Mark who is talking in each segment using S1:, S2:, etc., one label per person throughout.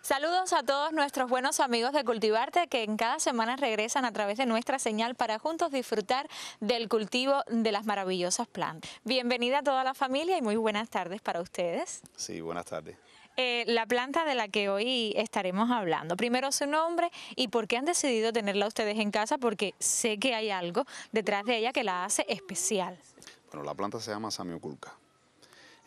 S1: Saludos a todos nuestros buenos amigos de Cultivarte que en cada semana regresan a través de nuestra señal para juntos disfrutar del cultivo de las maravillosas plantas. Bienvenida a toda la familia y muy buenas tardes para ustedes.
S2: Sí, buenas tardes.
S1: La planta de la que hoy estaremos hablando. Primero su nombre y por qué han decidido tenerla ustedes en casa, porque sé que hay algo detrás de ella que la hace especial.
S2: Bueno, la planta se llama Samioculca.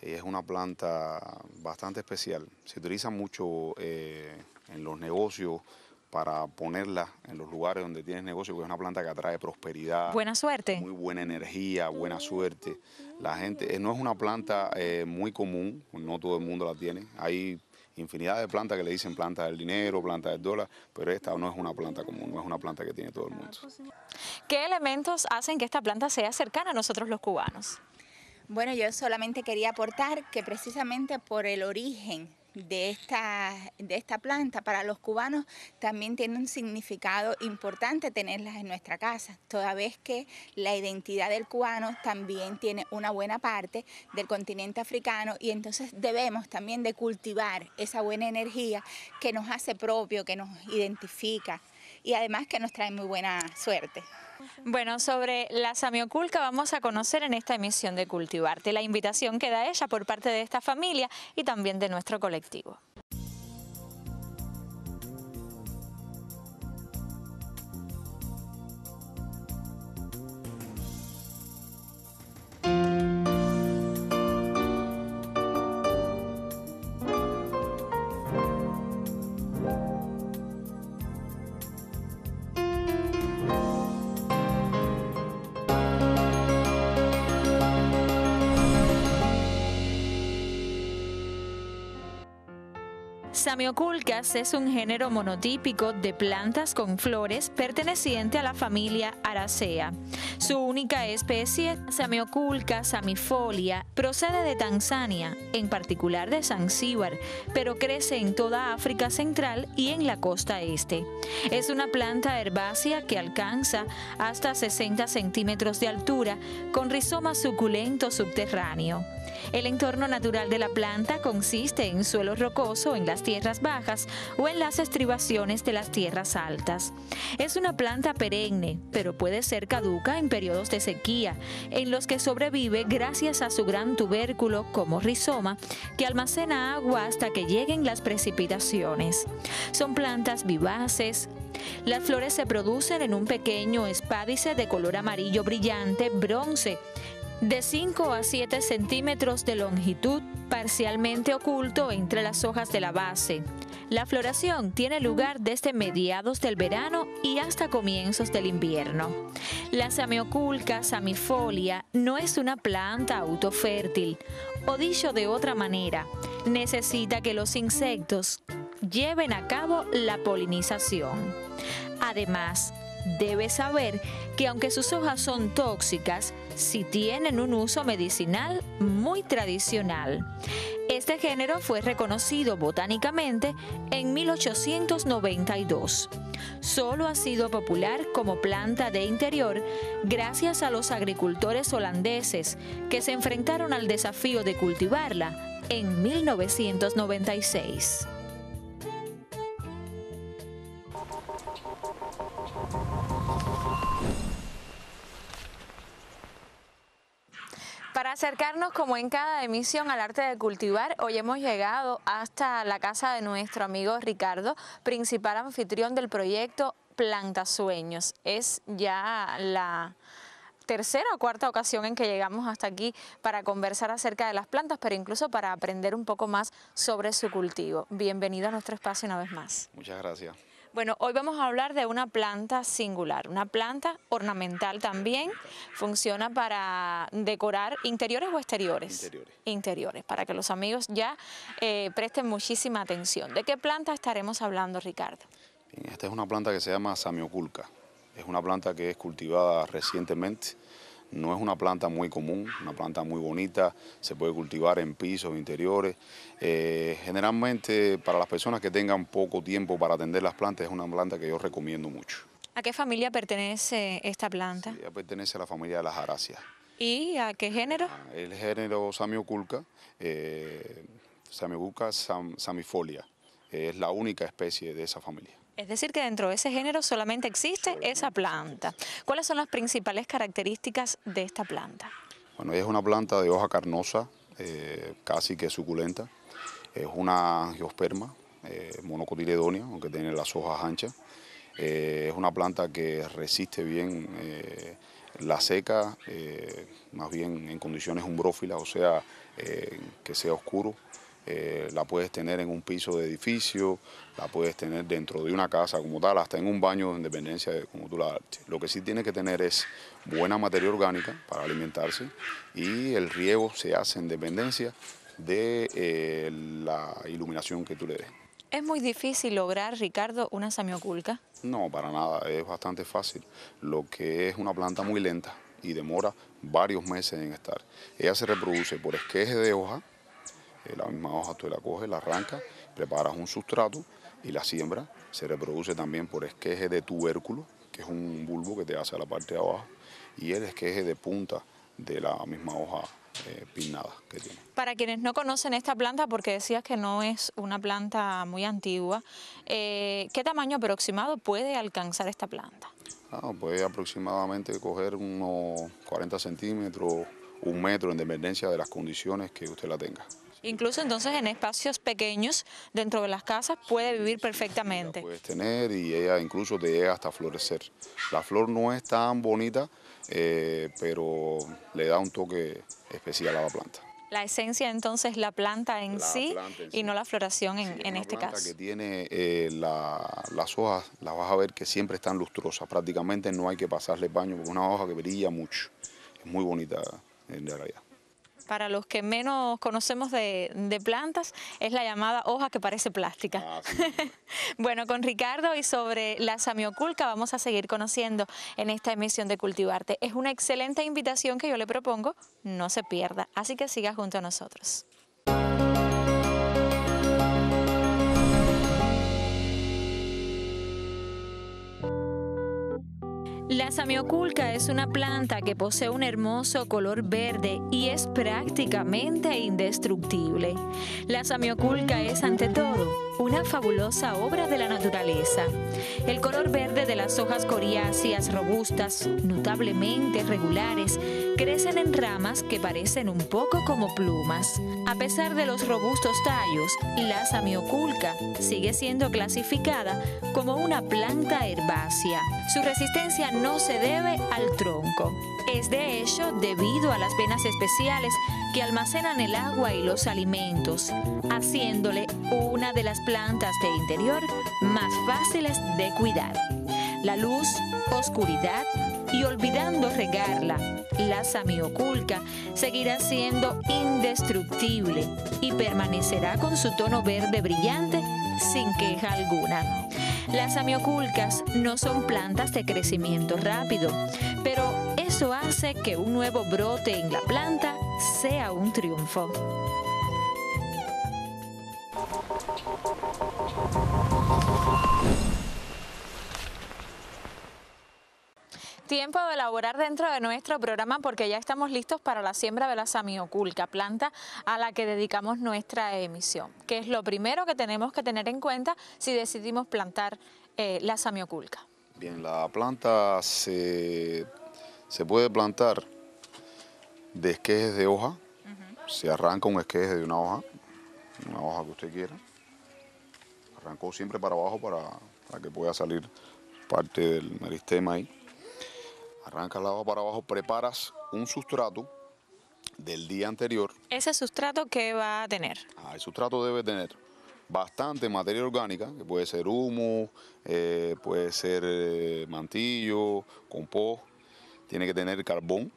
S2: Es una planta bastante especial. Se utiliza mucho en los negocios para ponerla en los lugares donde tienes negocio, porque es una planta que atrae prosperidad.
S1: Buena suerte.
S2: Muy buena energía, buena suerte. La gente, no es una planta muy común, no todo el mundo la tiene. Hay infinidad de plantas que le dicen planta del dinero, planta del dólar, pero esta no es una planta común, no es una planta que tiene todo el mundo.
S1: ¿Qué elementos hacen que esta planta sea cercana a nosotros los cubanos?
S3: Bueno, yo solamente quería aportar que precisamente por el origen de esta planta, para los cubanos también tiene un significado importante tenerlas en nuestra casa, toda vez que la identidad del cubano también tiene una buena parte del continente africano, y entonces debemos también de cultivar esa buena energía que nos hace propio, que nos identifica y además que nos trae muy buena suerte.
S1: Bueno, sobre la Samioculca vamos a conocer en esta emisión de Cultivarte. La invitación queda hecha por parte de esta familia y también de nuestro colectivo. Samioculcas es un género monotípico de plantas con flores perteneciente a la familia Araceae. Su única especie, Samioculca samifolia, procede de Tanzania, en particular de Zanzíbar, pero crece en toda África Central y en la costa este. Es una planta herbácea que alcanza hasta 60 centímetros de altura, con rizoma suculento subterráneo. El entorno natural de la planta consiste en suelo rocoso en las tierras bajas o en las estribaciones de las tierras altas. Es una planta perenne, pero puede ser caduca en periodos de sequía, en los que sobrevive gracias a su gran tubérculo como rizoma, que almacena agua hasta que lleguen las precipitaciones. Son plantas vivaces. Las flores se producen en un pequeño espádice de color amarillo brillante, bronce, de 5 a 7 centímetros de longitud, parcialmente oculto entre las hojas de la base. La floración tiene lugar desde mediados del verano y hasta comienzos del invierno. La Samioculca samifolia no es una planta autofértil, o dicho de otra manera, necesita que los insectos lleven a cabo la polinización. Además, debe saber que aunque sus hojas son tóxicas, sí tienen un uso medicinal muy tradicional. Este género fue reconocido botánicamente en 1892. Solo ha sido popular como planta de interior gracias a los agricultores holandeses que se enfrentaron al desafío de cultivarla en 1996. Para acercarnos como en cada emisión al arte de cultivar, hoy hemos llegado hasta la casa de nuestro amigo Ricardo, principal anfitrión del proyecto Plantasueños. Es ya la tercera o cuarta ocasión en que llegamos hasta aquí para conversar acerca de las plantas, pero incluso para aprender un poco más sobre su cultivo. Bienvenido a nuestro espacio una vez más.
S2: Muchas gracias.
S1: Bueno, hoy vamos a hablar de una planta singular, una planta ornamental también. Funciona para decorar interiores o exteriores.
S2: Interiores.
S1: Interiores, para que los amigos ya presten muchísima atención. ¿De qué planta estaremos hablando, Ricardo?
S2: Bien, esta es una planta que se llama Samioculca. Es una planta que es cultivada recientemente. No es una planta muy común, una planta muy bonita, se puede cultivar en pisos, interiores. Generalmente para las personas que tengan poco tiempo para atender las plantas es una planta que yo recomiendo mucho.
S1: ¿A qué familia pertenece esta planta?
S2: Sí, ella pertenece a la familia de las aráceas.
S1: ¿Y a qué género?
S2: El género Samioculca, Samioculca samifolia. es la única especie de esa familia.
S1: Es decir, que dentro de ese género solamente existe esa planta. ¿Cuáles son las principales características de esta planta?
S2: Bueno, ella es una planta de hoja carnosa, casi que suculenta. Es una angiosperma monocotiledónea, aunque tiene las hojas anchas. Es una planta que resiste bien la seca, más bien en condiciones umbrófilas, o sea, que sea oscuro. La puedes tener en un piso de edificio, la puedes tener dentro de una casa como tal, hasta en un baño en dependencia de cómo tú la adaptes. Lo que sí tiene que tener es buena materia orgánica para alimentarse y el riego se hace en dependencia de la iluminación que tú le des.
S1: ¿Es muy difícil lograr, Ricardo, una samioculca?
S2: No, para nada, es bastante fácil. Lo que es una planta muy lenta y demora varios meses en estar. Ella se reproduce por esqueje de hoja. La misma hoja tú la coges, la arrancas, preparas un sustrato y la siembras. Se reproduce también por esqueje de tubérculo, que es un bulbo que te hace a la parte de abajo, y el esqueje de punta de la misma hoja pinnada que tiene.
S1: Para quienes no conocen esta planta, porque decías que no es una planta muy antigua, ¿qué tamaño aproximado puede alcanzar esta planta?
S2: Puede aproximadamente coger unos 40 centímetros, 1 metro, en dependencia de las condiciones que usted la tenga.
S1: Incluso entonces en espacios pequeños dentro de las casas puede vivir perfectamente.
S2: La puedes tener y ella incluso te llega hasta florecer. La flor no es tan bonita, pero le da un toque especial a la planta.
S1: La esencia entonces la planta en sí y no la floración en este caso.
S2: La planta que tiene las hojas, las vas a ver que siempre están lustrosas, prácticamente no hay que pasarle paño porque es una hoja que brilla mucho, es muy bonita en realidad.
S1: Para los que menos conocemos de plantas, es la llamada hoja que parece plástica.
S2: Sí.
S1: Bueno, con Ricardo y sobre la samioculca vamos a seguir conociendo en esta emisión de Cultivarte. Es una excelente invitación que yo le propongo, no se pierda, así que siga junto a nosotros. La samioculca es una planta que posee un hermoso color verde y es prácticamente indestructible. La samioculca es, ante todo, una fabulosa obra de la naturaleza. El color verde de las hojas coriáceas robustas, notablemente regulares, crecen en ramas que parecen un poco como plumas. A pesar de los robustos tallos, la samioculca sigue siendo clasificada como una planta herbácea. Su resistencia no se debe al tronco. Es de hecho debido a las venas especiales que almacenan el agua y los alimentos, haciéndole una de las plantas de interior más fáciles de cuidar. La luz, oscuridad y olvidando regarla, la samioculca seguirá siendo indestructible y permanecerá con su tono verde brillante sin queja alguna. Las samioculcas no son plantas de crecimiento rápido, pero eso hace que un nuevo brote en la planta sea un triunfo. Tiempo de elaborar dentro de nuestro programa porque ya estamos listos para la siembra de la samioculca, planta a la que dedicamos nuestra emisión. ¿Qué es lo primero que tenemos que tener en cuenta si decidimos plantar la samioculca?
S2: Bien, la planta se puede plantar de esquejes de hoja. Se arranca un esqueje de una hoja que usted quiera. Arrancó siempre para abajo para que pueda salir parte del meristema ahí. Arrancas la hoja para abajo, preparas un sustrato del día anterior.
S1: ¿Ese sustrato qué va a tener?
S2: El sustrato debe tener bastante materia orgánica, que puede ser humo, puede ser mantillo, compost, tiene que tener carbón,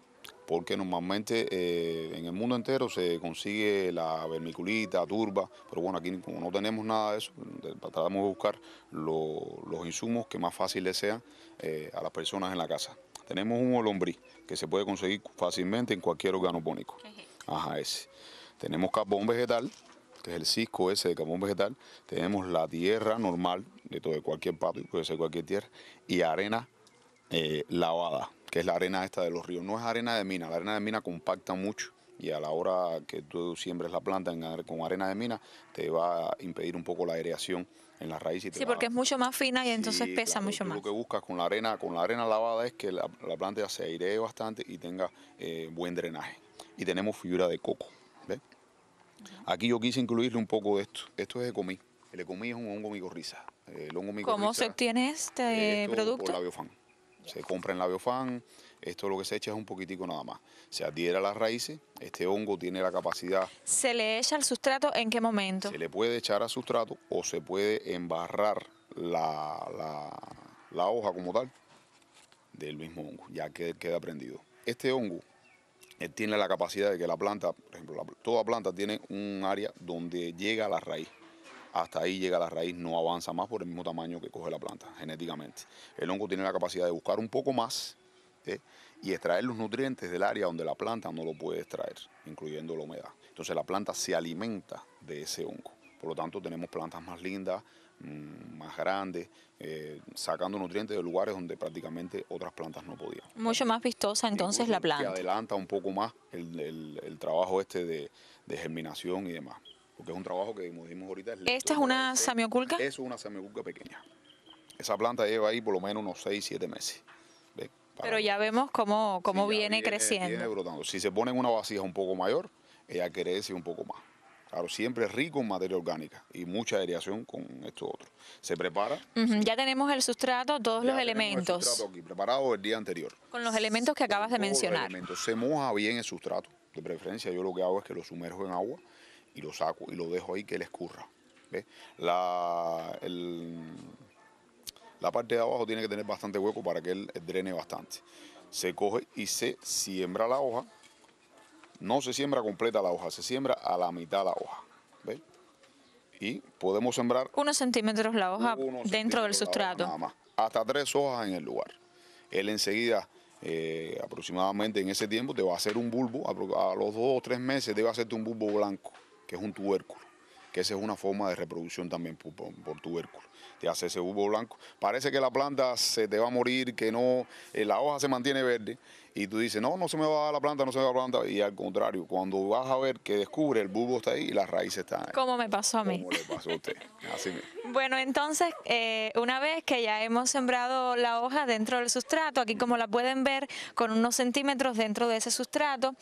S2: porque normalmente en el mundo entero se consigue la vermiculita, turba, pero bueno, aquí como no tenemos nada de eso, tratamos de buscar los insumos que más fáciles sean a las personas en la casa. Tenemos un lombriz que se puede conseguir fácilmente en cualquier organopónico. Ese. Tenemos carbón vegetal, que es el cisco ese de carbón vegetal. Tenemos la tierra normal, de cualquier patio, puede ser cualquier tierra, y arena lavada, que es la arena esta de los ríos. No es arena de mina, la arena de mina compacta mucho y a la hora que tú siembres la planta con arena de mina, te va a impedir un poco la aireación en las raíces.
S1: Sí, porque es mucho más fina y entonces
S2: sí,
S1: pesa
S2: claro,
S1: mucho
S2: tú
S1: más.
S2: lo que buscas con la arena lavada es que la planta se airee bastante y tenga buen drenaje. Y tenemos fibra de coco, ¿ves? Aquí yo quise incluirle un poco de esto. Esto es ecomí. El ecomí es un hongo micorriza. El hongo micorriza,
S1: ¿Cómo se obtiene este
S2: esto
S1: producto?
S2: por la Biofan. Se compra en la Biofan. Esto lo que se echa es un poquitico nada más. Se adhiere a las raíces. Este hongo tiene la capacidad.
S1: ¿Se le echa al sustrato en qué momento?
S2: Se le puede echar a sustrato o se puede embarrar la hoja como tal del mismo hongo, ya que queda prendido. Este hongo tiene la capacidad de que la planta, por ejemplo, toda planta tiene un área donde llega la raíz. Hasta ahí llega la raíz, no avanza más por el mismo tamaño que coge la planta genéticamente. El hongo tiene la capacidad de buscar un poco más y extraer los nutrientes del área donde la planta no lo puede extraer, incluyendo la humedad. Entonces la planta se alimenta de ese hongo. Por lo tanto tenemos plantas más lindas, más grandes, sacando nutrientes de lugares donde prácticamente otras plantas no podían.
S1: Mucho más vistosa entonces
S2: Incluso
S1: la planta.
S2: que adelanta un poco más el trabajo de germinación y demás. Porque es un trabajo que, como dijimos ahorita, es lento.
S1: ¿Esta es una samioculca?
S2: Eso es una samioculca pequeña. Esa planta lleva ahí por lo menos unos 6-7 meses. ¿Ves?
S1: Pero ya vemos cómo
S2: Sí,
S1: viene creciendo.
S2: Viene brotando. Si se pone en una vasija un poco mayor, ella crece un poco más. Claro, siempre es rico en materia orgánica y mucha aireación con esto otro. Se prepara.
S1: Ya tenemos el sustrato, todos los elementos.
S2: El sustrato aquí preparado el día anterior.
S1: Con los elementos que acabas de mencionar.
S2: Se moja bien el sustrato. De preferencia, yo lo que hago es que lo sumerjo en agua y lo saco y lo dejo ahí que él escurra. ¿Ves? La parte de abajo tiene que tener bastante hueco para que él drene bastante. Se coge y se siembra la hoja. No se siembra completa la hoja, se siembra a la mitad la hoja. ¿Ves? Y podemos sembrar
S1: unos centímetros la hoja dentro del sustrato.
S2: Nada más. Hasta 3 hojas en el lugar. Él enseguida, aproximadamente en ese tiempo, te va a hacer un bulbo. A los 2 o 3 meses debe hacerte un bulbo blanco, que es un tubérculo. Que esa es una forma de reproducción también por tubérculo. Te hace ese bulbo blanco. Parece que la planta se te va a morir, que no, la hoja se mantiene verde. Y tú dices, no se me va a dar la planta, no se me va a dar la planta. Y al contrario, cuando vas a ver que descubre, el bulbo está ahí y las raíces están ahí.
S1: ¿Cómo me pasó a mí?
S2: ¿Cómo le pasó a usted? Así mismo.
S1: Bueno, entonces, una vez que ya hemos sembrado la hoja dentro del sustrato, aquí como la pueden ver, con unos centímetros dentro de ese sustrato,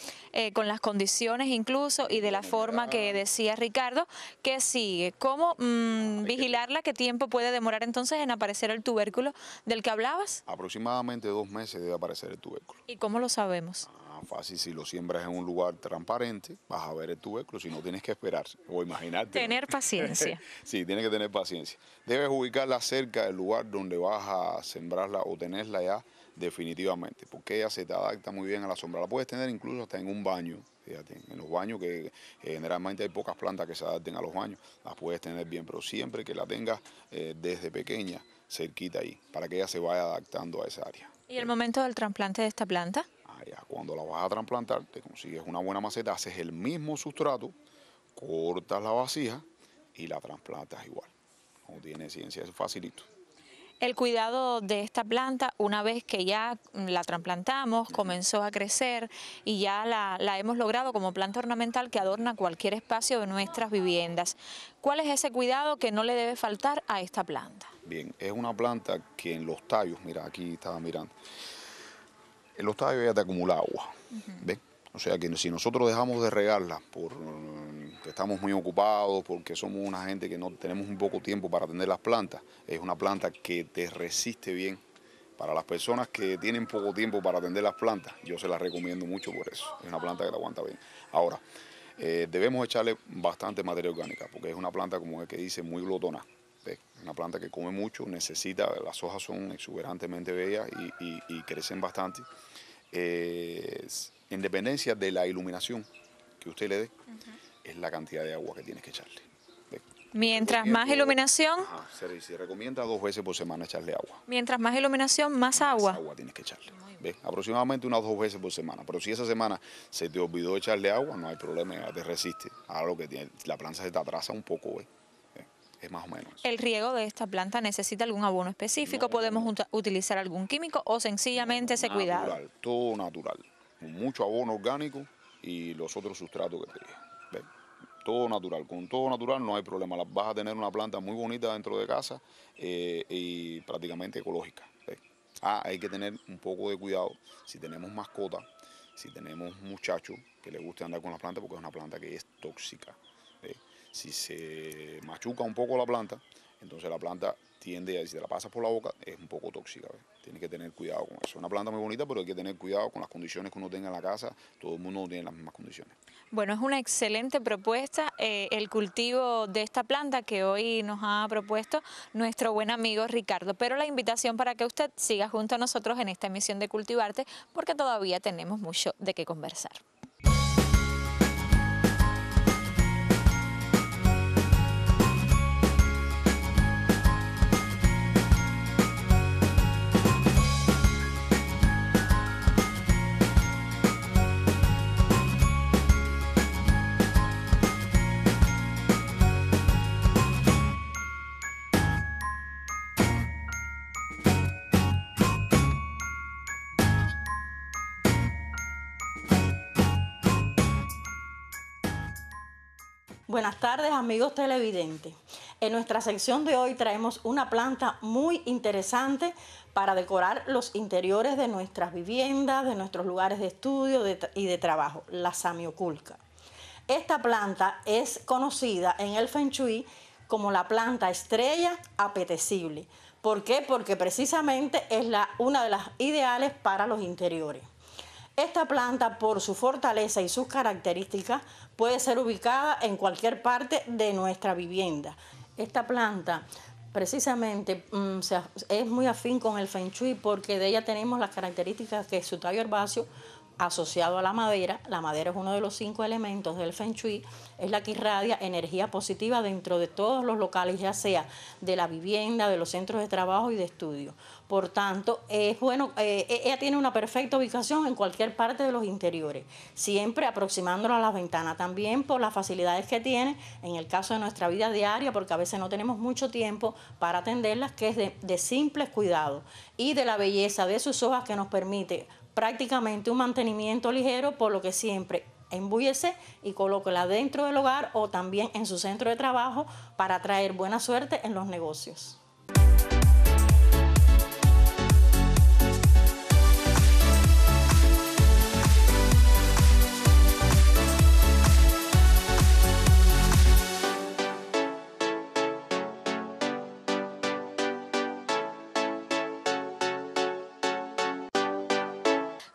S1: con las condiciones incluso y de la forma que decía Ricardo, ¿qué sigue? ¿Cómo vigilarla? ¿Qué tiempo puede demorar entonces en aparecer el tubérculo del que hablabas?
S2: Aproximadamente 2 meses debe aparecer el tubérculo.
S1: ¿Y cómo lo sabemos?
S2: Fácil, si lo siembras en un lugar transparente, vas a ver el tubérculo, si no tienes que esperar o imaginarte.
S1: Tener paciencia.
S2: Sí, tienes que tener paciencia. Debes ubicarla cerca del lugar donde vas a sembrarla o tenerla ya definitivamente, porque ella se te adapta muy bien a la sombra. La puedes tener incluso hasta en un baño, fíjate, en los baños que generalmente hay pocas plantas que se adapten a los baños, las puedes tener bien, pero siempre que la tengas desde pequeña, cerquita ahí, para que ella se vaya adaptando a esa área.
S1: ¿Y el momento del trasplante de esta planta?
S2: Ya cuando la vas a trasplantar, te consigues una buena maceta, haces el mismo sustrato, cortas la vasija y la trasplantas igual. No tiene ciencia, es facilito.
S1: El cuidado de esta planta, una vez que ya la trasplantamos, comenzó a crecer y ya la hemos logrado como planta ornamental que adorna cualquier espacio de nuestras viviendas. ¿Cuál es ese cuidado que no le debe faltar a esta planta?
S2: Bien, es una planta que en los tallos, mira, aquí estaba mirando, en los tallos ella te acumula agua, ¿ves? O sea que si nosotros dejamos de regarla porque estamos muy ocupados, porque somos una gente que no tenemos un poco tiempo para atender las plantas, es una planta que te resiste bien. Para las personas que tienen poco tiempo para atender las plantas, yo se las recomiendo mucho por eso. Es una planta que te aguanta bien. Ahora, debemos echarle bastante materia orgánica, porque es una planta, como el que dice, muy glotona. ¿Ves? Una planta que come mucho, necesita, las hojas son exuberantemente bellas y crecen bastante. En dependencia de la iluminación que usted le dé, es la cantidad de agua que tienes que echarle. ¿Ves?
S1: Mientras más iluminación,
S2: se recomienda 2 veces por semana echarle agua.
S1: Mientras más iluminación, más agua.
S2: Más agua tienes que echarle. ¿Ves? Aproximadamente unas 2 veces por semana. Pero si esa semana se te olvidó echarle agua, no hay problema, ya te resiste. Ahora lo que tiene, la planta se te atrasa un poco, ¿ves? Es más o menos.
S1: ¿El riego de esta planta necesita algún abono específico? ¿Podemos utilizar algún químico o sencillamente ese cuidado?
S2: Todo natural. Con mucho abono orgánico y los otros sustratos que te dije. ¿Ves? Todo natural, con todo natural no hay problema. Vas a tener una planta muy bonita dentro de casa y prácticamente ecológica. ¿Ves? Hay que tener un poco de cuidado si tenemos mascotas, si tenemos muchachos que les guste andar con las plantas, porque es una planta que es tóxica. ¿Ves? Si se machuca un poco la planta, entonces la planta tiende, si te la pasas por la boca, es un poco tóxica. ¿Ves? Tienes que tener cuidado con eso. Es una planta muy bonita, pero hay que tener cuidado con las condiciones que uno tenga en la casa. Todo el mundo no tiene las mismas condiciones.
S1: Bueno, es una excelente propuesta el cultivo de esta planta que hoy nos ha propuesto nuestro buen amigo Ricardo. Pero la invitación para que usted siga junto a nosotros en esta emisión de Cultivarte, porque todavía tenemos mucho de qué conversar.
S4: Buenas tardes, amigos televidentes. En nuestra sección de hoy traemos una planta muy interesante para decorar los interiores de nuestras viviendas, de nuestros lugares de estudio y de trabajo, la samioculca. Esta planta es conocida en el Feng Shui como la planta estrella apetecible. ¿Por qué? Porque precisamente es una de las ideales para los interiores. Esta planta, por su fortaleza y sus características, puede ser ubicada en cualquier parte de nuestra vivienda. Esta planta precisamente es muy afín con el Feng Shui porque de ella tenemos las características que su tallo herbáceo asociado a la madera es uno de los 5 elementos del Feng Shui, es la que irradia energía positiva dentro de todos los locales, ya sea de la vivienda, de los centros de trabajo y de estudio. Por tanto, es bueno, ella tiene una perfecta ubicación en cualquier parte de los interiores, siempre aproximándola a las ventanas, también por las facilidades que tiene en el caso de nuestra vida diaria, porque a veces no tenemos mucho tiempo para atenderlas, que es de simples cuidados, y de la belleza de sus hojas que nos permite prácticamente un mantenimiento ligero, por lo que siempre embúyese y colóquela dentro del hogar o también en su centro de trabajo para traer buena suerte en los negocios.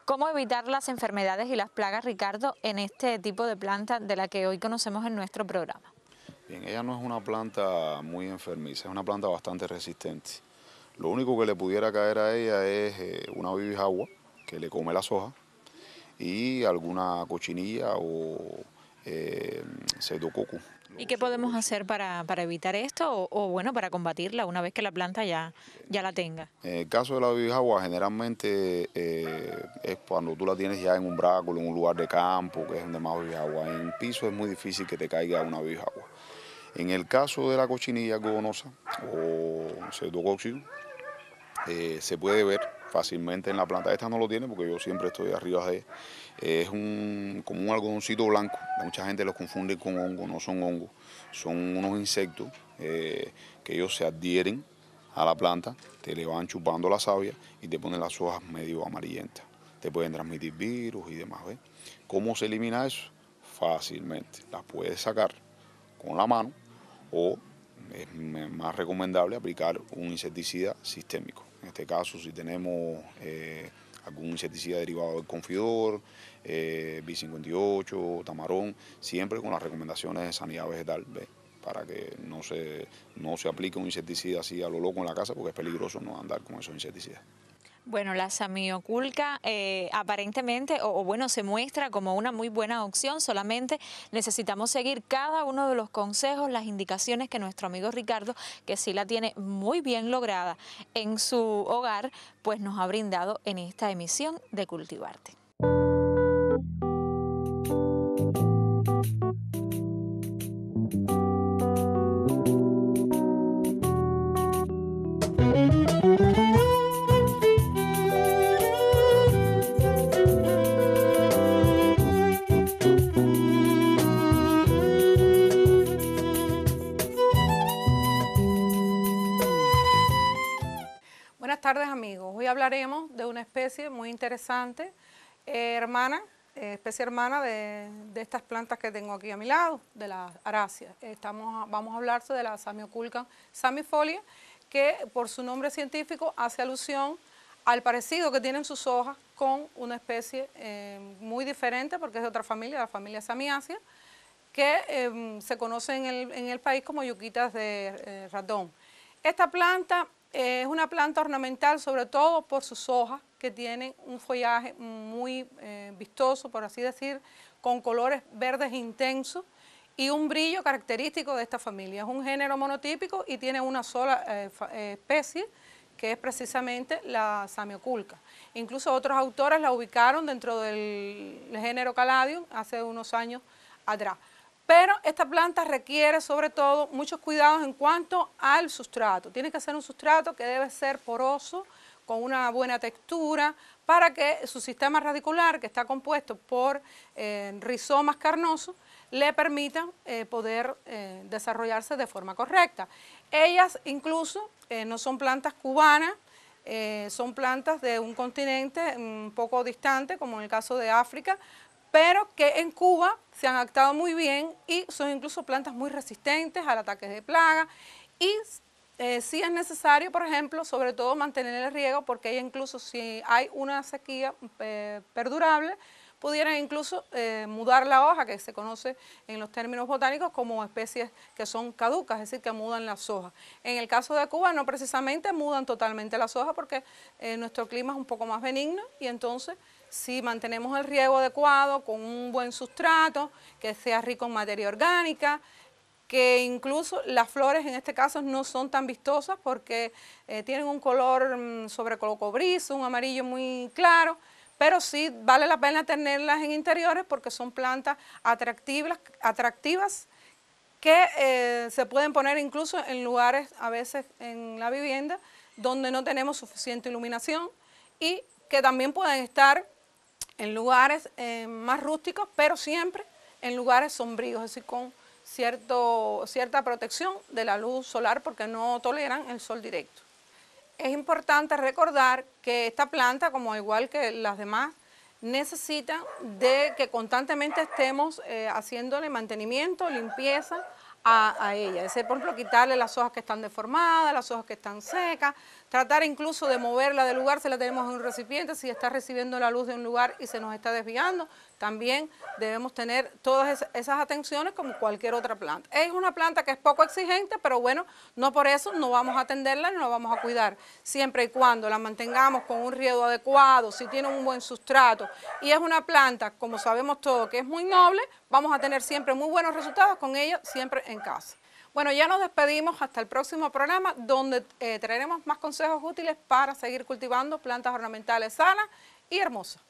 S1: ¿Cómo evitar las enfermedades y las plagas, Ricardo, en este tipo de planta de la que hoy conocemos en nuestro programa?
S2: Bien, ella no es una planta muy enfermiza, es una planta bastante resistente. Lo único que le pudiera caer a ella es una bibijagua que le come las hojas y alguna cochinilla o pseudococcus.
S1: ¿Y qué podemos hacer para evitar esto o bueno, para combatirla una vez que la planta ya la tenga?
S2: En el caso de la bibijagua, generalmente es cuando tú la tienes ya en un bráculo, en un lugar de campo, que es donde más bibijagua. En piso es muy difícil que te caiga una bibijagua. En el caso de la cochinilla algodonosa o pseudococcus, se puede ver fácilmente en la planta. Esta no lo tiene porque yo siempre estoy arriba de ella. Es como un algodoncito blanco. Mucha gente los confunde con hongo, no son hongos. Son unos insectos que ellos se adhieren a la planta, te le van chupando la savia y te ponen las hojas medio amarillentas. Te pueden transmitir virus y demás. ¿Ves? ¿Cómo se elimina eso? Fácilmente. Las puedes sacar con la mano o es más recomendable aplicar un insecticida sistémico. En este caso, si tenemos algún insecticida derivado del confidor, B58, tamarón, siempre con las recomendaciones de sanidad vegetal, ¿ves? Para que no se aplique un insecticida así a lo loco en la casa, porque es peligroso no andar con esos insecticidas.
S1: Bueno, la samioculca aparentemente, o bueno, se muestra como una muy buena opción, solamente necesitamos seguir cada uno de los consejos, las indicaciones que nuestro amigo Ricardo, que sí la tiene muy bien lograda en su hogar, pues nos ha brindado en esta emisión de Cultivarte.
S5: tardes, amigos. Hoy hablaremos de una especie muy interesante, especie hermana de estas plantas que tengo aquí a mi lado, de las aráceas. Vamos a hablar de la Samioculca samifolia, que por su nombre científico hace alusión al parecido que tienen sus hojas con una especie muy diferente, porque es de otra familia, la familia Samiaceae, que se conoce en el país como yuquitas de ratón. Esta planta es una planta ornamental, sobre todo por sus hojas, que tienen un follaje muy vistoso, por así decir, con colores verdes intensos y un brillo característico de esta familia. Es un género monotípico y tiene una sola especie, que es precisamente la Samioculca. Incluso otros autores la ubicaron dentro del género Caladium hace unos años atrás. Pero esta planta requiere sobre todo muchos cuidados en cuanto al sustrato. Tiene que ser un sustrato que debe ser poroso, con una buena textura, para que su sistema radicular, que está compuesto por rizomas carnosos, le permitan poder desarrollarse de forma correcta. Ellas incluso no son plantas cubanas, son plantas de un continente un poco distante, como en el caso de África, pero que en Cuba se han adaptado muy bien y son incluso plantas muy resistentes al ataque de plaga. Y sí es necesario, por ejemplo, sobre todo mantener el riego, porque ella incluso si hay una sequía perdurable, pudieran incluso mudar la hoja, que se conoce en los términos botánicos como especies que son caducas, es decir, que mudan las hojas. En el caso de Cuba no precisamente mudan totalmente las hojas, porque nuestro clima es un poco más benigno, y entonces si mantenemos el riego adecuado, con un buen sustrato, que sea rico en materia orgánica, que incluso las flores en este caso no son tan vistosas porque tienen un color sobre cobrizo, un amarillo muy claro, pero sí vale la pena tenerlas en interiores porque son plantas atractivas que se pueden poner incluso en lugares, a veces en la vivienda, donde no tenemos suficiente iluminación, y que también pueden estar en lugares más rústicos, pero siempre en lugares sombríos, es decir, con cierta protección de la luz solar, porque no toleran el sol directo. Es importante recordar que esta planta, como igual que las demás, necesita de que constantemente estemos haciéndole mantenimiento, limpieza a ella. Es decir, por ejemplo, quitarle las hojas que están deformadas, las hojas que están secas, tratar incluso de moverla del lugar si la tenemos en un recipiente, si está recibiendo la luz de un lugar y se nos está desviando. También debemos tener todas esas atenciones como cualquier otra planta. Es una planta que es poco exigente, pero bueno, no por eso no vamos a atenderla ni la vamos a cuidar. Siempre y cuando la mantengamos con un riego adecuado, si tiene un buen sustrato, y es una planta, como sabemos todos, que es muy noble, vamos a tener siempre muy buenos resultados con ella, siempre en casa. Bueno, ya nos despedimos hasta el próximo programa, donde traeremos más consejos útiles para seguir cultivando plantas ornamentales sanas y hermosas.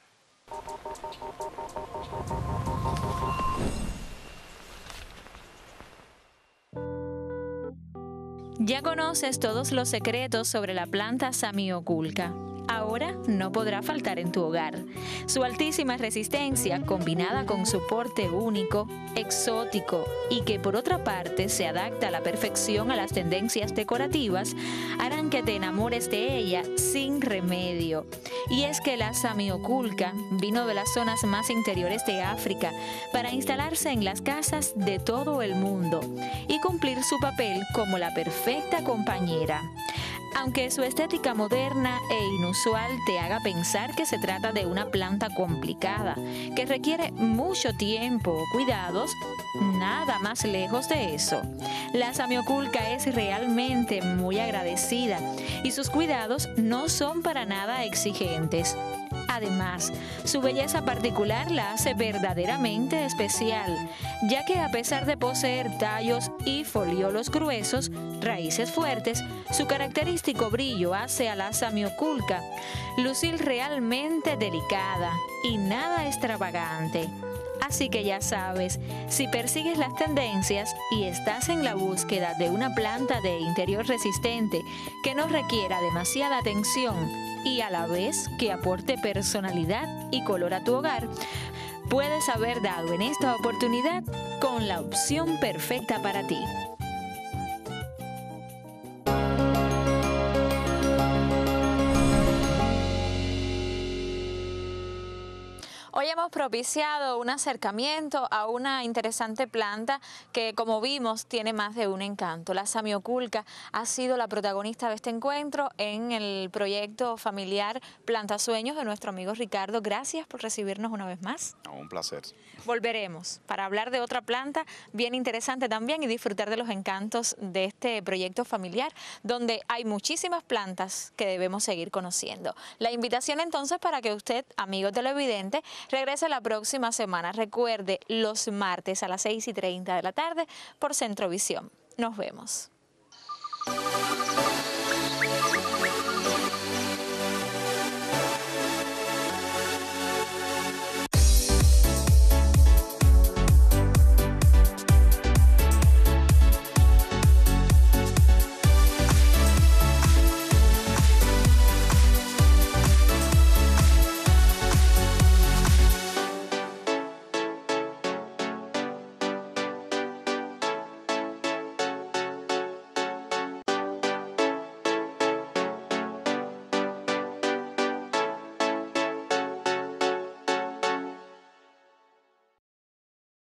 S1: Ya conoces todos los secretos sobre la planta Samioculca. Ahora no podrá faltar en tu hogar. Su altísima resistencia, combinada con su porte único, exótico y que por otra parte se adapta a la perfección a las tendencias decorativas, harán que te enamores de ella sin remedio. Y es que la Samioculca vino de las zonas más interiores de África para instalarse en las casas de todo el mundo y cumplir su papel como la perfecta compañera. Aunque su estética moderna e inusual te haga pensar que se trata de una planta complicada, que requiere mucho tiempo o cuidados, nada más lejos de eso. La Samioculca es realmente muy agradecida y sus cuidados no son para nada exigentes. Además, su belleza particular la hace verdaderamente especial, ya que a pesar de poseer tallos y foliolos gruesos, raíces fuertes, su característico brillo hace a la Samioculca lucir realmente delicada y nada extravagante. Así que ya sabes, si persigues las tendencias y estás en la búsqueda de una planta de interior resistente que no requiera demasiada atención y a la vez que aporte personalidad y color a tu hogar, puedes haber dado en esta oportunidad con la opción perfecta para ti. Hoy hemos propiciado un acercamiento a una interesante planta que, como vimos, tiene más de un encanto. La samioculca ha sido la protagonista de este encuentro en el proyecto familiar Plantasueños de nuestro amigo Ricardo. Gracias por recibirnos una vez más.
S2: Un placer.
S1: Volveremos para hablar de otra planta bien interesante también y disfrutar de los encantos de este proyecto familiar, donde hay muchísimas plantas que debemos seguir conociendo. La invitación entonces para que usted, amigo televidente, regrese la próxima semana. Recuerde, los martes a las 6:30 de la tarde por Centrovisión. Nos vemos.